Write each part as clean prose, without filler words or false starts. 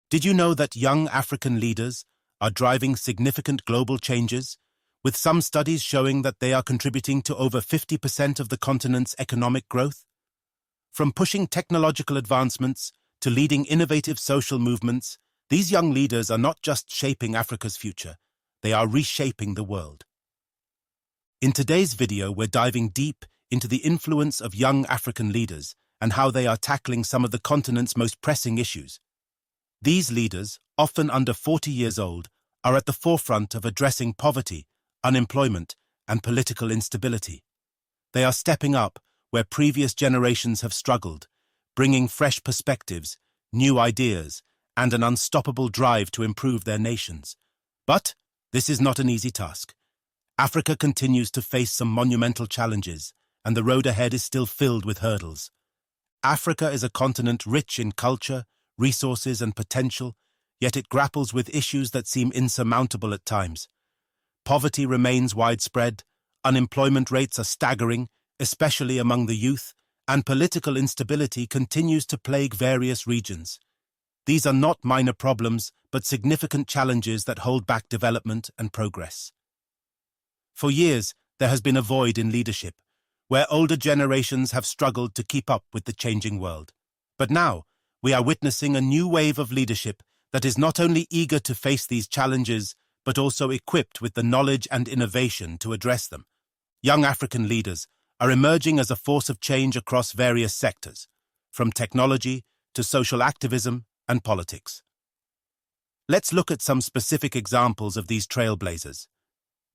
Did you know that young African leaders are driving significant global changes, with some studies showing that they are contributing to over 50% of the continent's economic growth? From pushing technological advancements to leading innovative social movements, these young leaders are not just shaping Africa's future, they are reshaping the world. In today's video, we're diving deep into the influence of young African leaders and how they are tackling some of the continent's most pressing issues. These leaders, often under 40 years old, are at the forefront of addressing poverty, unemployment, and political instability. They are stepping up where previous generations have struggled, bringing fresh perspectives, new ideas, and an unstoppable drive to improve their nations. But this is not an easy task. Africa continues to face some monumental challenges, and the road ahead is still filled with hurdles. Africa is a continent rich in culture, resources, and potential, yet it grapples with issues that seem insurmountable at times. Poverty remains widespread, unemployment rates are staggering, especially among the youth, and political instability continues to plague various regions. These are not minor problems, but significant challenges that hold back development and progress. For years, there has been a void in leadership, where older generations have struggled to keep up with the changing world. But now, we are witnessing a new wave of leadership that is not only eager to face these challenges, but also equipped with the knowledge and innovation to address them. Young African leaders are emerging as a force of change across various sectors, from technology to social activism and politics. Let's look at some specific examples of these trailblazers.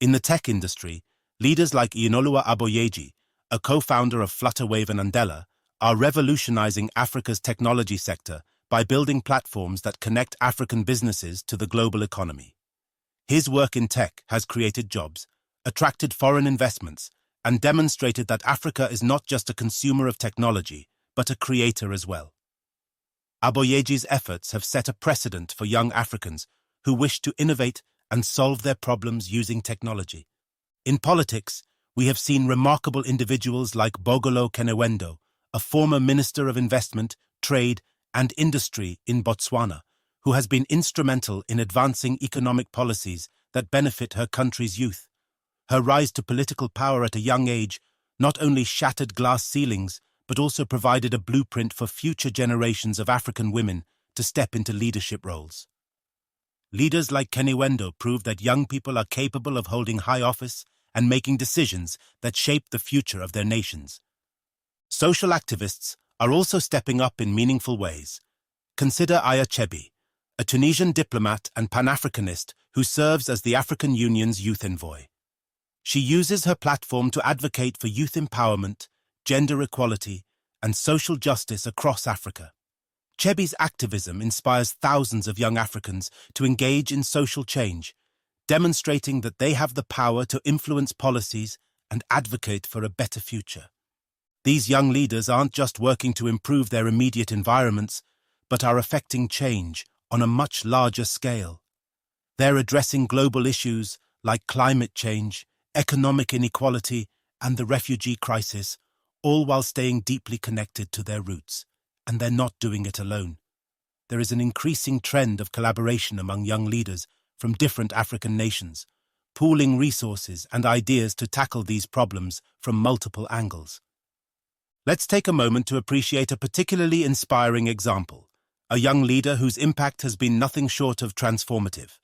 In the tech industry, leaders like Ionoluwa Aboyeji, a co-founder of Flutterwave and Andela, are revolutionizing Africa's technology sector by building platforms that connect African businesses to the global economy. His work in tech has created jobs, attracted foreign investments, and demonstrated that Africa is not just a consumer of technology, but a creator as well. Aboyeji's efforts have set a precedent for young Africans who wish to innovate and solve their problems using technology. In politics, we have seen remarkable individuals like Bogolo Kenewendo, a former Minister of Investment, Trade, and Industry in Botswana, who has been instrumental in advancing economic policies that benefit her country's youth. Her rise to political power at a young age not only shattered glass ceilings, but also provided a blueprint for future generations of African women to step into leadership roles. Leaders like Kenewendo prove that young people are capable of holding high office and making decisions that shape the future of their nations. Social activists are also stepping up in meaningful ways. Consider Aya Chebi, a Tunisian diplomat and Pan-Africanist who serves as the African Union's youth envoy. She uses her platform to advocate for youth empowerment, gender equality, and social justice across Africa. Chebi's activism inspires thousands of young Africans to engage in social change, demonstrating that they have the power to influence policies and advocate for a better future. These young leaders aren't just working to improve their immediate environments, but are affecting change on a much larger scale. They're addressing global issues like climate change, economic inequality, and the refugee crisis, all while staying deeply connected to their roots. And they're not doing it alone. There is an increasing trend of collaboration among young leaders from different African nations, pooling resources and ideas to tackle these problems from multiple angles. Let's take a moment to appreciate a particularly inspiring example, a young leader whose impact has been nothing short of transformative.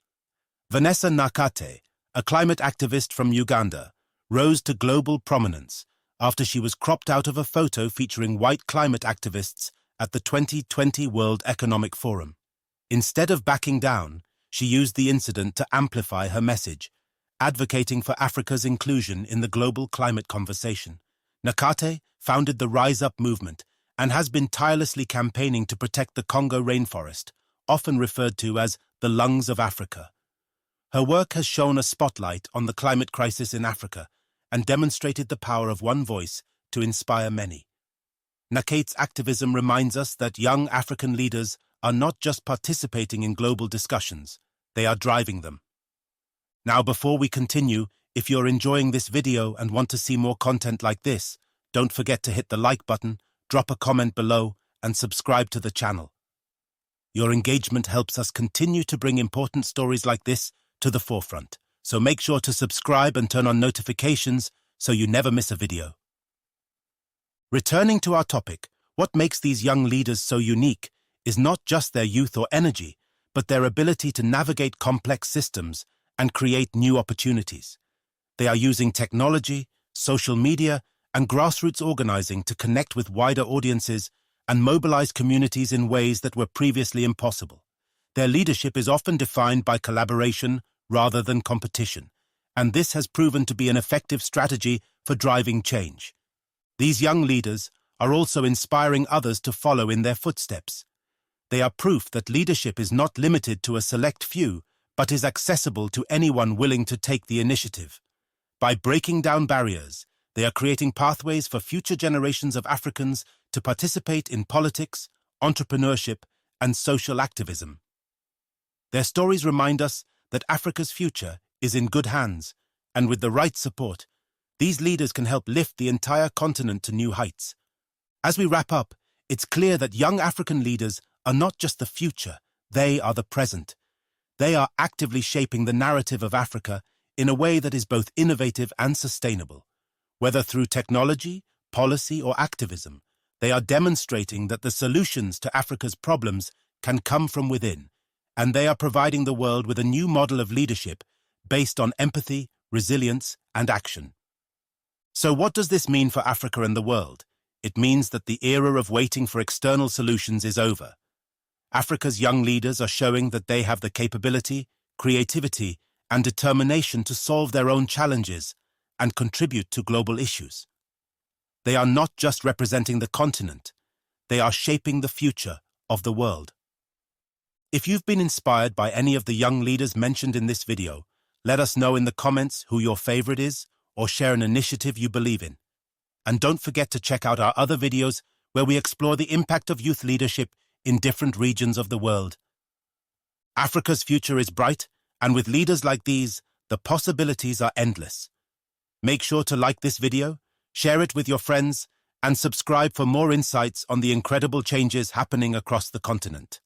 Vanessa Nakate, a climate activist from Uganda, rose to global prominence after she was cropped out of a photo featuring white climate activists at the 2020 World Economic Forum. Instead of backing down, she used the incident to amplify her message, advocating for Africa's inclusion in the global climate conversation. Nakate founded the Rise Up movement and has been tirelessly campaigning to protect the Congo rainforest, often referred to as the lungs of Africa. Her work has shone a spotlight on the climate crisis in Africa and demonstrated the power of one voice to inspire many. Nakate's activism reminds us that young African leaders are not just participating in global discussions, they are driving them. Now, before we continue, if you're enjoying this video and want to see more content like this, don't forget to hit the like button, drop a comment below, and subscribe to the channel. Your engagement helps us continue to bring important stories like this to the forefront, so make sure to subscribe and turn on notifications so you never miss a video. Returning to our topic, what makes these young leaders so unique is not just their youth or energy, but their ability to navigate complex systems and create new opportunities. They are using technology, social media, and grassroots organizing to connect with wider audiences and mobilize communities in ways that were previously impossible. Their leadership is often defined by collaboration rather than competition, and this has proven to be an effective strategy for driving change. These young leaders are also inspiring others to follow in their footsteps. They are proof that leadership is not limited to a select few, but is accessible to anyone willing to take the initiative. By breaking down barriers, they are creating pathways for future generations of Africans to participate in politics, entrepreneurship, and social activism. Their stories remind us that Africa's future is in good hands, and with the right support, these leaders can help lift the entire continent to new heights. As we wrap up, it's clear that young African leaders are not just the future, they are the present. They are actively shaping the narrative of Africa in a way that is both innovative and sustainable. Whether through technology, policy, or activism, they are demonstrating that the solutions to Africa's problems can come from within, and they are providing the world with a new model of leadership based on empathy, resilience, and action. So what does this mean for Africa and the world? It means that the era of waiting for external solutions is over. Africa's young leaders are showing that they have the capability, creativity, and determination to solve their own challenges and contribute to global issues. They are not just representing the continent, they are shaping the future of the world. If you've been inspired by any of the young leaders mentioned in this video, let us know in the comments who your favorite is or share an initiative you believe in. And don't forget to check out our other videos where we explore the impact of youth leadership in different regions of the world. Africa's future is bright, and with leaders like these, the possibilities are endless. Make sure to like this video, share it with your friends, and subscribe for more insights on the incredible changes happening across the continent.